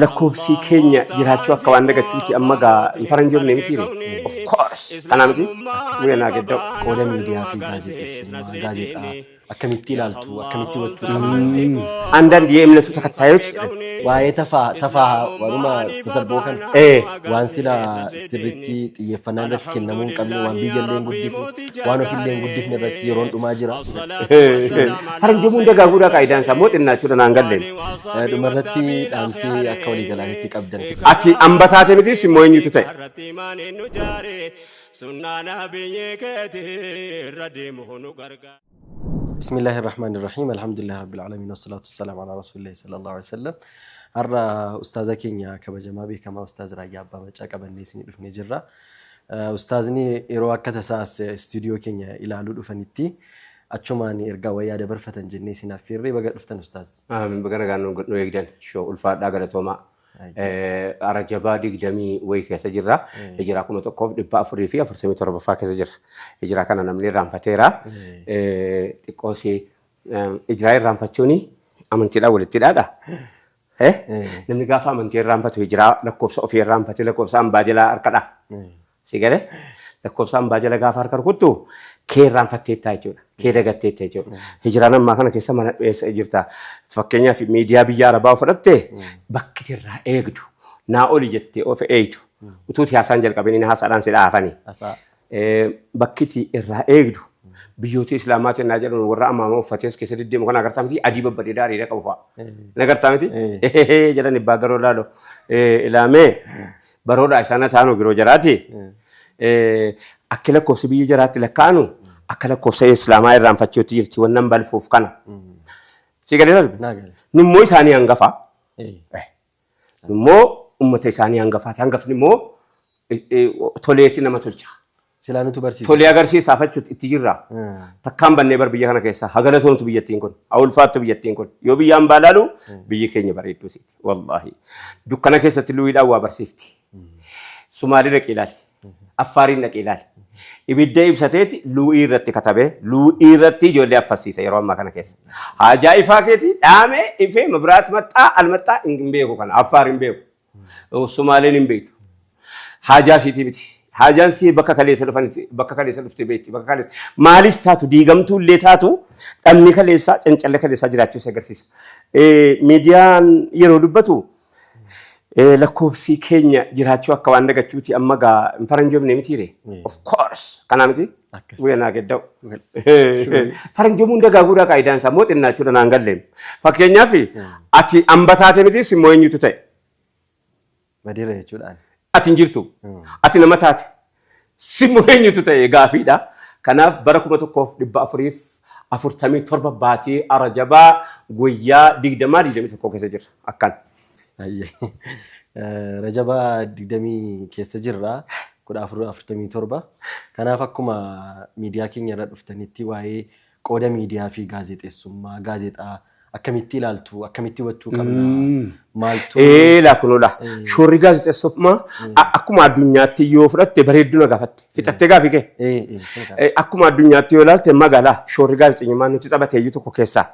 lakkoofsi keenya jiraachuu akka waan dagachuuti amma gaa faranjoon ne mitiire of course kana miti wena gadda qooda miidiyaa fi gaazexaa akkamitti ilaaltu akkamitti wachuu andan የእምነቱ ተከታዮች waa'ee tafaa waluma sasalboo kan waan sila sirriitti xiyyeeffannaa irratti kennamuu hin qabne waan biyyallee guddifne waan ofillee guddifne irratti yeroon dhumaa jira faranjoon dagaaguudha qaayidaan sammuu xinnaachuudha naan galleen dhuma irratti dhaamsii akka walii galaatti qabdan ati ambataate miti simmoo eenyutu ta'e بسم الله الرحمن الرحيم الحمد لله رب العالمين والصلاة والسلام على رسول الله صلى الله عليه وسلم هرا أستاذة كينيا كبجما بي كما أستاذ راجع بمجا كبني سني دفني جرا أستاذني إروى كتساس استوديو كينيا إلى علو دفنيتي أتشماني إرجع ويا دبر فتن جني سنا فيري بقى دفتن أستاذ بقى كانوا نو يقدر شو الفات داعرة توما أرجبا ديجدمي ويك سجرا هجرا كنا تقف دبا أفريقيا فرسمي ترى بفاك سجرا هجرا كنا نملي رام فتيرا تقولي إجراء رام فتوني أمن تلا ولا تلا ده نملي قافا من تير رام فتو هجرا لكوبس أو في رام فتي لكوبس أم باجلا أركلا سيجاره لكوبس أم باجلا قافا أركر كتو كير رام فتي تاجو كير قتي تاجو هجرانا ما كنا كيسا ما إجرتا فكينيا في ميديا بيجارة باو فرته بكتير رأيجدو ناولي جتي أو في أيتو وتوتي حسن جل كابيني نحاس ألان سلا أفني بكتي رأيجدو بيوتي إسلامات الناجر ورا أمامه فتيس كسر الدين مكان أقرأ تامتي أديب بديداري لك أبوها نقدر تامتي جلني بادرو لالو إلامه برودا إسانا ثانو جروجراتي أكله كوسي بيجرات لكانو أكله كوسي إسلامي رام فتشوتي يرتي ونبال فوف كنا سيقولي نمو إساني أنغفا نمو أمتي إساني أنغفا تانغف نمو توليتي نما تولجا سلانو تبرسي تولي أغر شيء سافت تجيرا تكام بنيبر بيجانا كيسا هغلا سون تبيجتين كون أول فات تبيجتين كون يو بيجام بالالو بيجي كيني بريدو سيتي والله دكانا كيسا تلوي لا وابرسيفتي سومالي لك إلالي أفارين لك إلالي إبدا إبساتي لو إيرتي كتبه لو إيرتي جولي أفسيسة يروم ما كان كيس حاجة إفاكتي دامه إفه مبرات متى المتى إنكم بيجو كان أفارين بيجو وسومالين بيجو حاجة سيتي بيتي حاجة سي بكا كليسة لفنتي بكا كليسة لفتي بيتي بكا كليسة مالش تاتو ديجمتو اللي تاتو أمني كليسة إنشالله كليسة جراتشو سكرتيس ميديان يرودبتو lakkoofsi keenya jiraachuu akka waan dagachuuti amma gaa faranjoom ne mitiire of course kana miti wena geddaw faranjoomuun dagaaguudha qaayidaan isaa moo xinnaachuudha naan galleem fakkeenyaaf ati ambataate miti simmoo eenyutu ta'e madiira jechuudhaan ati hin jirtu ati nama taate simmoo eenyutu ta'e gaafiidha kanaaf bara 1447 baatee arajabaa guyyaa 20 keessa jirra akkan Rajaba digdami keessa jirra kudha afurtamii torba kanaaf akkuma miidiyaa keenya irra dhuftanitti waa'ee qooda miidiyaa fi gaazexeessummaa gaazexaa akkamitti ilaaltu akkamitti wachuu qabna maaltu laakunola shoorri gaazexeessummaa akkuma addunyaatti yoo fudhatte bareedduna gaafatte fixattee gaafii kee akkuma addunyaatti yoo ilaalte magaalaa shoorri gaazexeessummaa nuti taphatee iyyuu tokko keessaa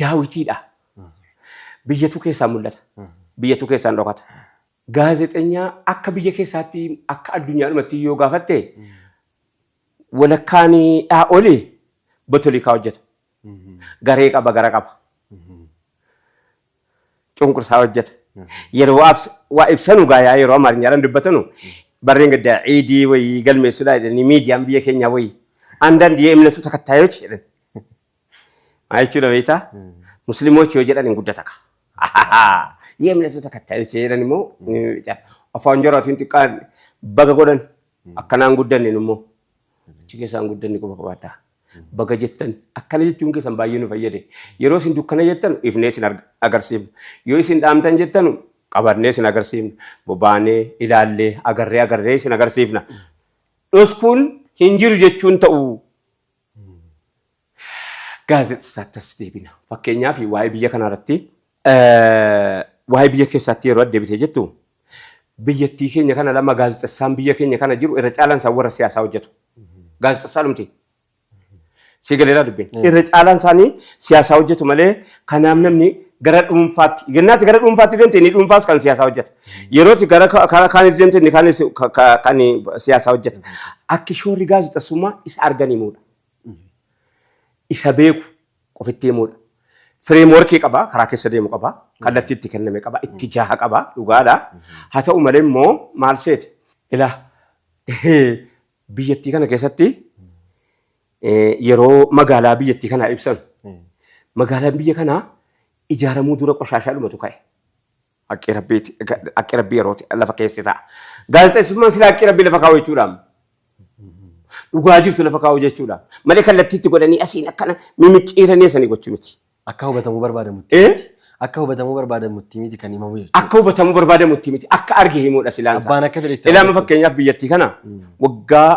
daawitiidha biyyatu keessaa mul'ata biyyatu keessaan dhokata gaazexeenyaa akka biyya keessaatti akka addunyaadhumatti yoo gaafatte walakkaanii dhaa'olee botolikaa hojjeta garee qaba gara qaba cunqursaa hojjeta yeroo waa ibsanu gaayaa yeroo amaarinyaatiin dubbatanu barreen gaddaa ciidii wayii galmeessuudhaa jedhanii miidiyaan biyya keenyaa wayii አንዳንድ የእምነቱ ተከታዮች አይቹ ለቤታ ሙስሊሞች ይወጀዳን እንጉዳታካ የእምነቱ ተከታዮች ይረንሞ አፋንጀራቱን ጥቃን በገጎደን አከናን ጉደንንሞ ቺኬሳን ጉደን ቆበቆባዳ በገጀተን አከለጅቱን ከሰን ባየኑ ፈየደ የሮሲን ዱከነ ጀተን ኢፍኔስን አገርሲም ዮይሲን ዳምተን ጀተኑ ቀበርኔስን አገርሲም ቦባኔ ኢላሌ አገሬስን አገርሲፍና ዶስኩን hinjiru jechuun ta'u gaazexeessaattis deebina fakkeenyaaf waa'ee biyya kana irratti waa'ee biyya keessaatti yeroo deebitee jettu biyyattii keenya kana lama gaazexeessaan biyya keenya kana jiru irra caalaan isaa warra siyaasaa hojjetu gaazexeessaa lumti sigaleera dubbe irra caalaan isaanii siyaasaa hojjetu malee kanaaf namni gara dhuunfaatti gannaatti gara dhuunfaatti deemte ni dhuunfaas kan siyaasaa hojjeta yerooti gara kan deemte ni kan siyaasaa hojjeta akka shoorri gaazexeessummaa isa arganimuudha isa beeku qofitti himuudha fireemworkii qaba karaa keessa deemu qaba kallattii itti kenname qaba itti jaaha qaba dhugaadha haa ta'u malee immoo maal seete ilaa biyyattii kana keessatti yeroo magaalaa biyyattii kana ibsan magaalaan biyya kanaa ijaaramuu dura qoshaashaa dhumatu ka'e. Haqqi rabbii yerooti lafa keessi ta'a. Gaazexeessummaan sila haqqi rabbii lafa kaa'u jechuudhaan. Dhugaa jirtu lafa kaa'u jechuudhaan. Malee kallattiitti godhanii asiin akkana mimicciiranii sanii gochuu miti. Akka hubatamuu barbaadamutti. Akka hubatamuu barbaadamutti miti kan himamu jechuudha. Akka hubatamuu barbaadamutti miti akka arge himuudha silaan. Abbaan akka fedhetti. Ilaama fakkeenyaaf biyyattii kana waggaa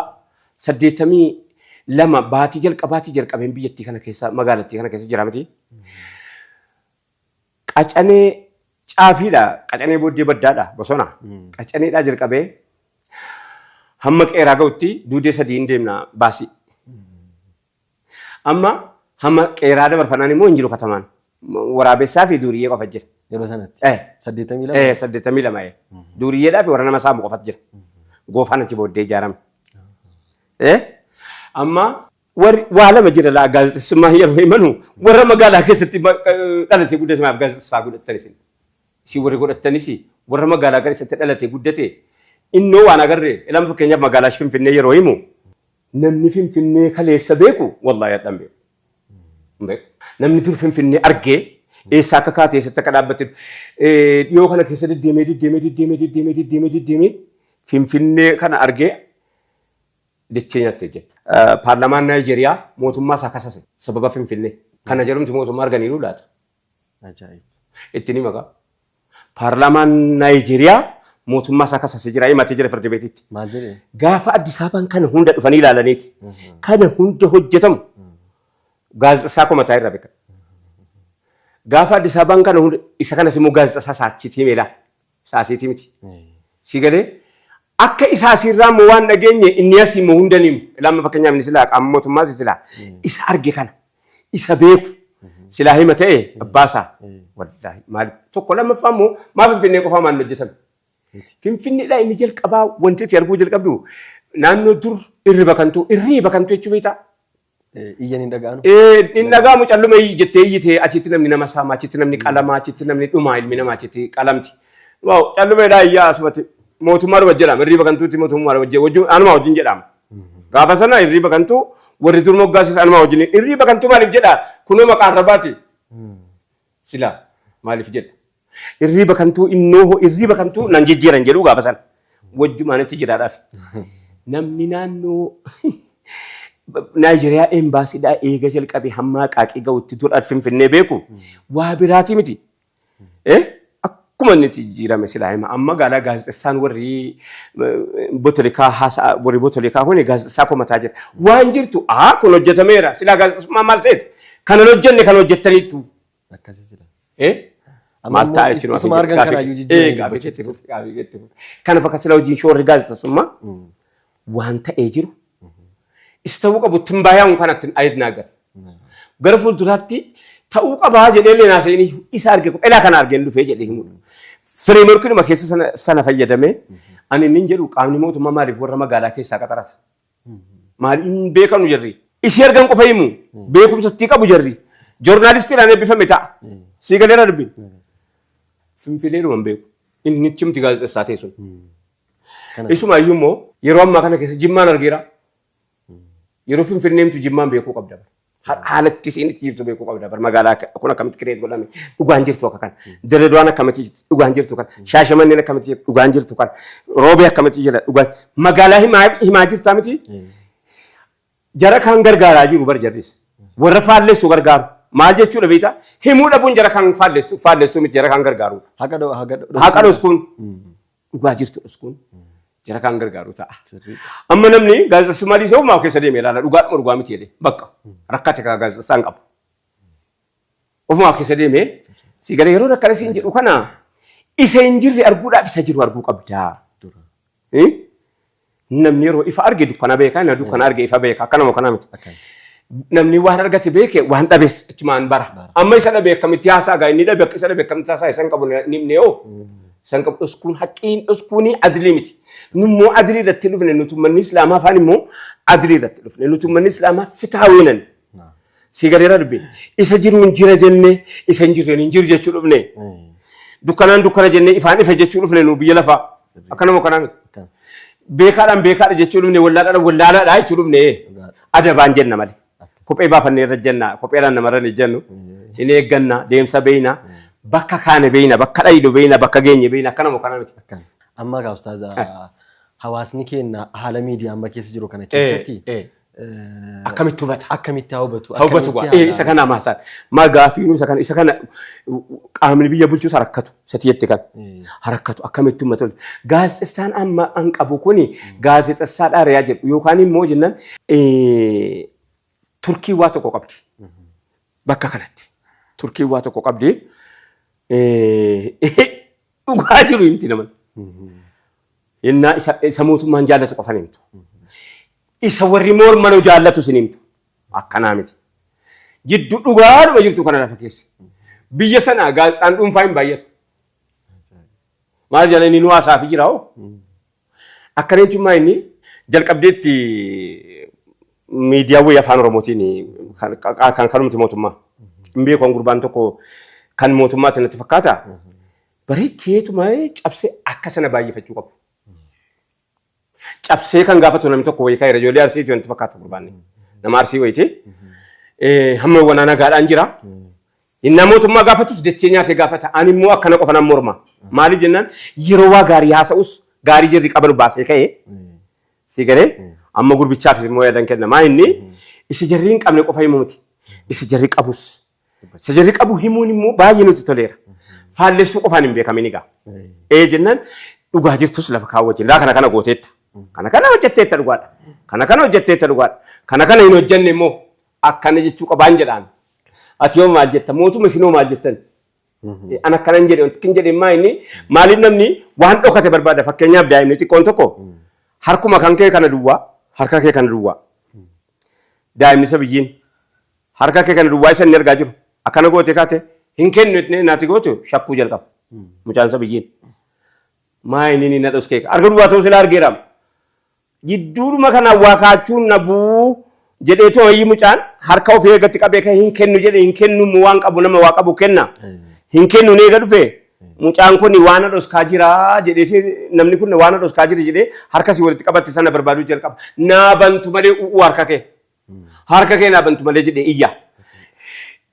82 baatii jalqabeen biyyattii kana keessa magaalattii kana keessa jira miti. Qacanee caafiidha qacanee booddee baddaadha bosona qacaneedha jalqabee hamma qeeraa ga'utti duudee sadii hin deemna baasii amma hamma qeeraa dabarfanaan immoo hin jiru katamaan waraabessaa fi duuriyyee qofa jira yeroo sanatti 82 duuriyyeedhaa fi warra nama saamu qofa jira goofaan achi booddee ijaarame amma waa lama jira laa gaazexeessummaa yeroo himanu warra magaalaa keessatti dhalatee guddatamaaf gaazexessaa godhattanis si warri godhattanis warra magaalaa keessatti dhalatee guddate innoo waan agarree ilama fakkeenyaaf magaalaa Finfinnee yeroo himu namni Finfinnee kaleessa beeku wallaahi hadhaan beeku namni dur Finfinnee argee eessaa akka kaatee eessatti akka dhaabbatte dhiyoo kana keessa deddeemee Finfinnee kana argee dachee nyaattee jette. Paarlamaan Naayijeriyaa mootummaa isaa kasase sababa Finfinnee. Kana jedhamti mootummaa arganiiru laata. Ittiin hima gaa. Paarlamaan Naayijeriyaa mootummaa isaa kasase jira himatee jira firdi beetitti. Maal jedhee? Gaafa Addis Ababaan kana hunda dhufanii ilaalaniiti. Kana hunda hojjetamu gaazexessaa komataa irraa beekan. Gaafa Addis Ababaan kana hunda isa kanas immoo gaazexessaa saachiitii himeelaa. Saasiitii miti. Si galee akka isaasirraa immoo waan dhageenye inni asii immoo hundaniimu ilama fakkeenyaaf ni silaa qaama mootummaas silaa isa arge kana isa beeku silaa hima ta'e abbaasaa wallaahi maal tokko lammaffaa immoo maa Finfinnee qofaa maal hojjetan Finfinneedhaa inni jalqabaa wanti itti arguu jalqabdu naannoo dur irriba kantuu jechuu beektaa. Iyyan hin dhaga'anu. Hin dhaga'amu calluma jettee iyyitee achitti namni nama saama achitti namni qalamaa achitti namni dhumaa ilmi namaa achitti qalamti. Waaw callumeedhaa iyyaa asumatti. Mootummaa wajjin jedhama irriba kantuutti mootummaa wajjin anuma wajjin jedhama gaafa sana irriba kantuu warri dur moggaasis anuma wajjin irriba kantuu maaliif jedha kunoo maqaan rabaati sila maaliif jedha irriba kantuu innoo irriba kantuu nan jijjiiran jedhu gaafa sana wajjumaanitti jiraadhaaf namni naannoo Naayijeriyaa embaasiidhaa eega jalqabee hamma qaaqii ga'utti dura Finfinnee beeku waa biraati miti akkuma inni jijjiirame silaa hima amma magaalaa gaazexessaan warri botolikaa haasaa warri botolikaa kun gaazexessaa komataa jira waan jirtu kun hojjetameera silaa gaazexessummaa maal ta'eeti kana hojjenne kan hojjettaniitu akkasii sila maal ta'e isin asuma argan kanaayyuu jijjiirame kana fakka silaa hojiin shoorri gaazexessummaa waan ta'ee jiru isa ta'uu qabu timbaayaan kanatti ayidnaa gara fuulduraatti ta'uu qabaa jedhee leenaa seenii isa arge elaa kana argeen dhufee jedhee himudha. Fireemworkiinuma keessa sana fayyadamee ani inni jedhu qaamni mootummaa maaliif warra magaalaa keessaa qaxarata. Maaliin beekanu jarri. Isii argan qofa himu beekumsatti qabu jarri. Joornaalistiidhaan eebbifame ta'a. Sii galeera dubbiin. Finfinneedhuma beeku. Inni chimti gaazexessaa ta'e sun. Isuma iyyuu immoo yeroo ammaa kana keessa Jimmaan argeera. Yeroo Finfinneemtu Jimmaan beekuu qabda. Haalatti isinis jirtu beekuu qabda. Magaalaa kun akkamitti kireet godhame dhugaan jirtu akka kana. Dirreedawaan akkamitti dhugaan jirtu kana. Shaashamanneen akkamitti dhugaan jirtu kana. Roobee akkamitti jira dhugaan. Magaalaa himaa jirtaa miti. Jara kan gargaaraa jiru bar jarris. Warra faalleessu gargaaru. Maal jechuudha beektaa? Himuu dhabuun jara kan faalleessu miti jara kan gargaaru. Haqa dhos kun dhugaa jirtu dhos kun. Jara kan gargaaru ta'a. Amma namni gaazexessummaa dhiisee ofumaa keessa deemee ilaala dhugaadhuma dhugaa miti jedhee bakka rakkate kan gaazexessaan qabu. Ofumaa keessa deemee si gara yeroo akkana siin jedhu kana isa hin jirre arguudhaaf isa jiru arguu qabdaa. Namni yeroo ifa arge dukkana beekaa inni dukkana arge ifa beekaa akkanuma kana miti. namni waan argate beeke waan dhabees achumaan bara. Amma isa dhabe akkamitti haasaa gaa inni dhabe isa dhabe akkamitti haasaa isan qabu nimne yoo. Isan qabu dhuskuun haqqiin dhuskuuni adilii miti. Nummoo adilii irratti dhufne nuti manni Islaamaa afaan immoo adilii irratti dhufne nuti manni Islaamaa fitaawinan. Si gadeera dubbe isa jiruun jira jenne isa hin jirre hin jiru jechuu dhufne. Dukkanaan dukkana jenne ifaan ifa jechuu dhufne nu biyya lafaa. Akkana moo kanaa miti. Beekaadhaan beekaadha jechuu dhufne wallaadhaan wallaadhaa jechuu dhufne adabaan jenna malee. Kophee baafannee irra jenna kopheedhaan namarran ejjennu hin eegganna deemsa beeyna bakka kaane beeyna bakka dhayidu beeyna bakka geenye beeyna akkana moo kana miti. Amma gaa ustaaza hawaasni keenya haala miidiyaa amma keessa jiru kana keessatti akkamitti hubata akkamitti hubatu isa kana maasaan magaafiinu isa kana qaamni biyya bulchuus harakkatu satiyetti kan harakkatu akkamitti hubatu gaazexessaan amma an qabu kuni gaazexessaa dhaariyaa jedhu yookaan immoo jennan Turkii waa tokko qabdi. Bakka kanatti. Turkii waa tokko qabdi. Dhugaa jiru himti naman. Innaa isa mootummaan jaallatu qofan himtu. Isa warri mormanuu jaallatu sin himtu. Akkanaa miti. Jidduu dhugaadhuma jirtu kana lafa keessa. Biyya sanaa gaazexaan dhuunfaa hin baay'atu. Maal jala inni nu haasaafi jira hoo? Akkana jechuun maa inni jalqabdeetti miidiyaa wayii afaan Oromootiin kan kanumti mootummaa. Hin beeku gurbaan tokko kan mootummaatti natti fakkaata. Bareecheetuma cabsee akka sana baay'ifachuu qabu. Cabsee kan gaafatu namni tokko wayii kaayira ijoollee Arsiitu natti fakkaata gurbaan. Nama Arsii wayiiti. Hamma wanaana gaadhaan jira. Inni mootummaa gaafatus dachee nyaatee gaafata. Ani immoo akkana qofa nan morma. Maaliif jennaan yeroo waa gaarii haasa'us gaarii jirri qabalu baasee ka'ee. Si garee amma gurbichaaf immoo yaadan kenna. Maa inni isa jarri hin qabne qofa himu miti. Isa jarri qabus. Isa jarri qabu himuun immoo baay'ee nuti toleera. Faallessuu qofaan hin beekamin egaa. Jennaan dhugaa jirtus lafa kaawwajjin. Kana kana gooteetta. Kana hojjetteetta dhugaadha. Kana hojjetteetta dhugaadha. Kana hin hojjenne immoo akkana jechuu qabaan jedhaan. Ati yoo maal jetta mootummaa isinoo maal jettan. An akkanan jedhe wanti kin jedhe maa inni maaliif namni waan dhokate barbaada fakkeenyaaf daa'imni xiqqoon tokko harkuma kan kee kana duwwaa harka kee kana duwwaa. Daa'imni sabiyyiin harka kee kana duwwaa isa inni argaa jiru akkana goote kaate hin kennu naati gootu shakkuu jalqaba. Mucaan sabiyyiin maa inni na dhoskee arga duwwaa ta'uu sila argeeraam. Jidduudhuma kana waa kaachuun nabuu jedheetoo wayii mucaan harka ofii eegatti qabee kan hin kennu jedhe hin kennu waan qabu nama waa qabu kenna. Hin kennu neega dhufe mucaan kun waan dhoskaa jira jedhee namni kun waan dhoskaa jira jedhee harka si walitti qabatte sana barbaaduu jalqaba. Naa bantu malee harka kee. Harka kee naa bantu malee jedhee iyya.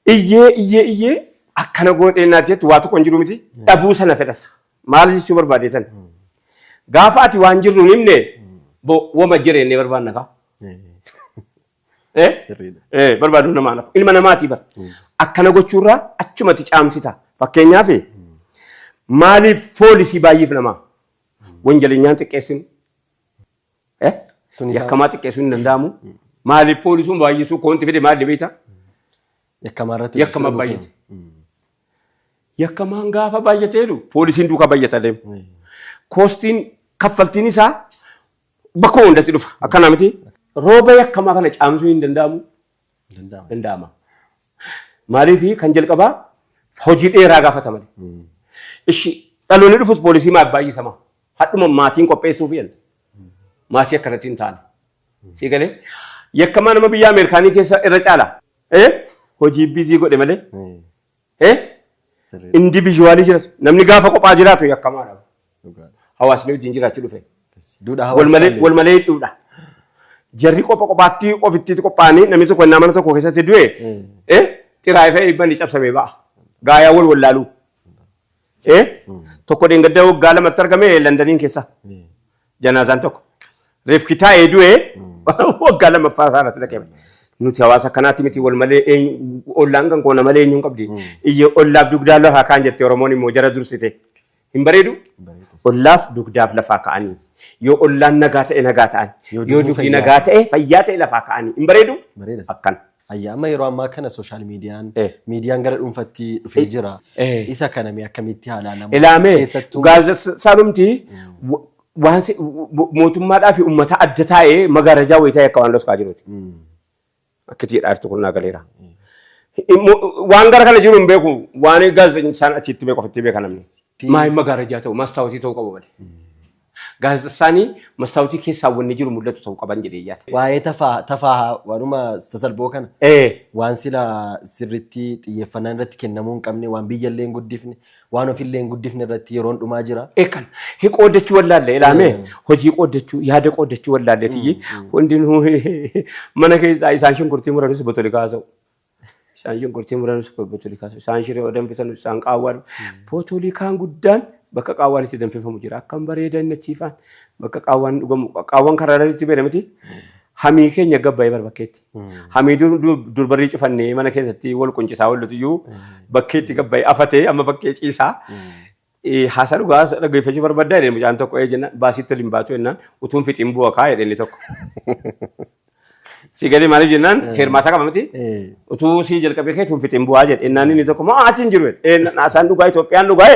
Iyyee akkana godhee naati jettu waa tokko hin jiru miti dhabuu sana fedhata. Maal jechuu barbaade sana. Gaafa ati waan jirru hin himne wama jireenya barbaadna kaa. Barbaadu namaa naaf ilma namaatii bar. Akkana gochuurraa achumatti caamsita. Fakkeenyaaf maaliif poolisii baay'eef namaa wanjalinyaan xiqqeessinu yakkamaa xiqqeessuu hin danda'amu. Maaliif poolisuun baay'isuu koonti fide maal beektaa? Yakkamaa baay'ate. Yakkamaan gaafa baay'ateeru poolisiin duukaa baay'ata deemu. Koostiin kaffaltiin isaa bakka hundatti dhufa. Akkana miti. Rooba yakkamaa kana caamsuu hin danda'amu. Danda'ama. Maaliif kan jalqabaa hojii dheeraa gaafata malee. Ishi dhaloonni dhufus poolisii maal baay'isama. Hadhuma maatiin qopheessuuf jedhan. Maatii akkanatti hin taane. Si galee yakkamaa nama biyya Ameerikaanii keessa irra caala. Hojii bizii godhe malee. Individuaalii jiras namni gaafa qophaa jiraatu yakkamaadha. Hawaasni wajjin jiraachuu dhufe. Wal malee hidhuudha. Jarri qophaatti ofitti qophaa'anii namni tokko innaa mana tokko keessatti du'e xiraayee fa'ee ibban cabsamee ba'a. Gaayaa wal wallaaluu. Tokko dheengaddaa waggaa lamatti argame Londaniin keessa. Janaazaan tokko. Reefki taa'ee du'e waggaa lammaffaa isaarratti dhaqee. Nuti hawaasa kanaatti miti wal malee ollaan kan koona malee eenyuun qabdi. Iyya ollaaf dugdaa lafaa ka'an jettee Oromoon immoo jara dursite. Hin bareedu? Ollaaf dugdaaf lafaa ka'anii. Yoo ollaan nagaa ta'e nagaa ta'an. Yoo dugdi nagaa ta'e fayyaa ta'e lafaa ka'anii. Hin bareedu? Akkan. Amma yeroo ammaa kana sooshaal miidiyaan gara dhuunfatti dhufee jira. Isa kana akkamitti haala nama ilaamee gaazexaanumti mootummaadhaa fi uummata adda taa'ee magaarajaa wayii ta'e akka waan dhoskaa jiruuti. akkati dhaartu kun nagaleera waan gara kana jiru hin beeku waan gaazexaan achitti beeku ofitti beeka namni maayii magaarajaa ta'u maastaawotii ta'uu qabu malee gaazexaanii maastaawotii keessaa wanni jiru mul'atu ta'uu qaban jedhee yaata. Waa'ee tafaa waanuma sasalphoo kana waan sila sirriitti xiyyeeffannaa irratti kennamuu hin qabne waan biyyallee hin guddifne waan ofillee hin guddifne irratti yeroon dhumaa jira. Eekan qoodachuu wallaalle ilaame hojii qoodachuu yaada qoodachuu wallaalle tiyyi hundinuu mana keessaa isaan shunkurtii muranis botolikaa ta'u. Isaan shunkurtii muranis botolikaa ta'u. Isaan shiree odan bitan isaan qaawwan botolikaan guddaan bakka qaawwan itti danfifamu jira. Akkam bareedan nachiifaan bakka qaawwan dhugamu qaawwan karaa irratti beekamti. Hamii keenya gabbaa'ee bakkeetti. Hamii durbarii cufannee mana keessatti wal quncisaa wal lutuyyuu bakkeetti gabbaa'ee afatee amma bakkee ciisaa. Haasa dhugaa dhaggeeffachuu barbaaddaa jedhee mucaan tokko jenna baasitti waliin baatu jennaan utuun fixiin bu'a kaa jedhee inni tokko. Si gadi maaliif jennaan feermaataa qabamti utuu si jalqabee kee utuun fixiin bu'aa jedhe jennaan inni tokko maa achi hin jiru haasaan dhugaa Itoophiyaan dhugaa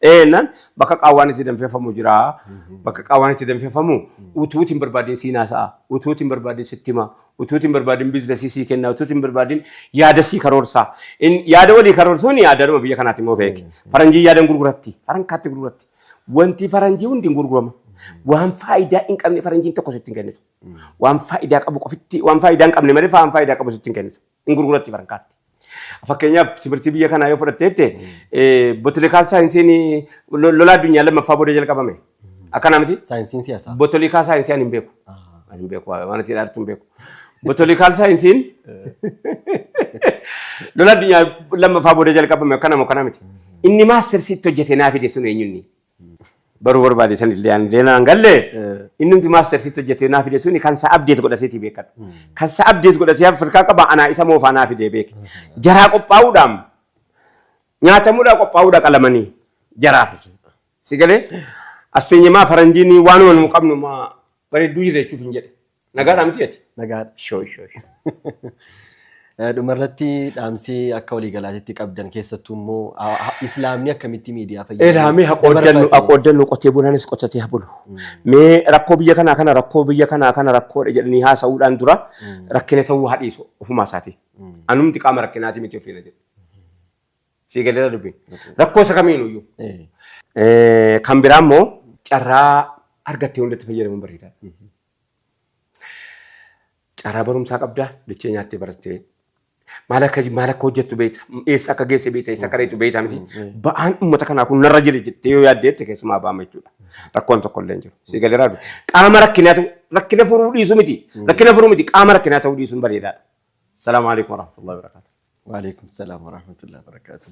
jennaan bakka qaawwaan itti danfifamu jira bakka qaawwaan itti danfifamu utuutiin barbaadeen siin haasa'a utuutiin barbaadeen sitti hima utuutiin barbaadeen biizinasii sii kenna utuutiin barbaadeen yaada sii karoorsaa yaada walii karoorsuun yaadaduma biyya kanaati immoo beeki faranjii yaadan gurguratti farankaatti gurguratti wanti faranjii hundi hin gurgurama. Waan faayidaa hin qabne faranjiin tokko sitti hin kennitu. Waan faayidaa qabu qofitti waan faayidaa hin qabne malee waan faayidaa qabu sitti hin kennitu. Hin gurguratti farankaatti. Fakkeenyaaf timirtii biyya kanaa yoo fudhatteette bootolikaal saayinsiin lola addunyaa lammaffaa booda jalqabame. Akkana miti? Saayinsiin siyaasaa. Bootolikaal saayinsiin hin beeku. Hin beeku waan itti dhaartu hin beeku. Bootolikaal saayinsiin lola addunyaa lammaffaa booda jalqabame akkana miti. Inni maastersiitti hojjetee naa fide sun eenyunni? Baru barbaade san illee ani deena ngalle innumti maastersiitti hojjetee naa fide suni kan sa update godhaseeti beekadha. Kan sa update godhatee Afrikaa qaba anaa isa moofaa naa fide beek. Jaraa qophaa'uudhaan nyaatamuudhaan qophaa'uudha qalamanii jaraaf. Si galee asfeenyamaa faranjiin waanuma nu qabnu maa bareedduu jirra jechuuf hin jedhe. Nagaadhaa miti jetti? Nagaadha. Shoo. Dhumarratti dhaamsii akka walii galaatitti qabdan keessattuu immoo islaamni akkamitti miidiyaa fayyadamu? Ilaamee haqooddannu qotee bulaanis qotatee haa bulu. Mee rakkoo biyya kanaa kana rakkoodha jedhanii haasa'uudhaan dura rakkina ta'uu haa dhiisu ofumaa isaati. Anumti qaama rakkinaati miti ofiina jedhu. Si galee dubbiin. Rakkoo isa kamiinuyyuu. Kan biraa immoo carraa argattee hundatti fayyadamuun bareedaadha. Carraa barumsaa qabdaa dachee nyaattee barattee. Maal akka hojjettu beekta eessa akka geesse beekta eessa akka reetu beekta miti ba'aan uummata kanaa kun narra jira jettee yoo yaaddeette keessumaa ba'ama jechuudha rakkoon tokko illee hin jiru si galee raadu qaama rakkina furuu dhiisu miti qaama rakkinaa ta'uu dhiisuun bareedaadha. Salaamu alaikum warahmatullahi wabarakatuh. Wa alaikum salaam warahmatullahi wabarakatuh.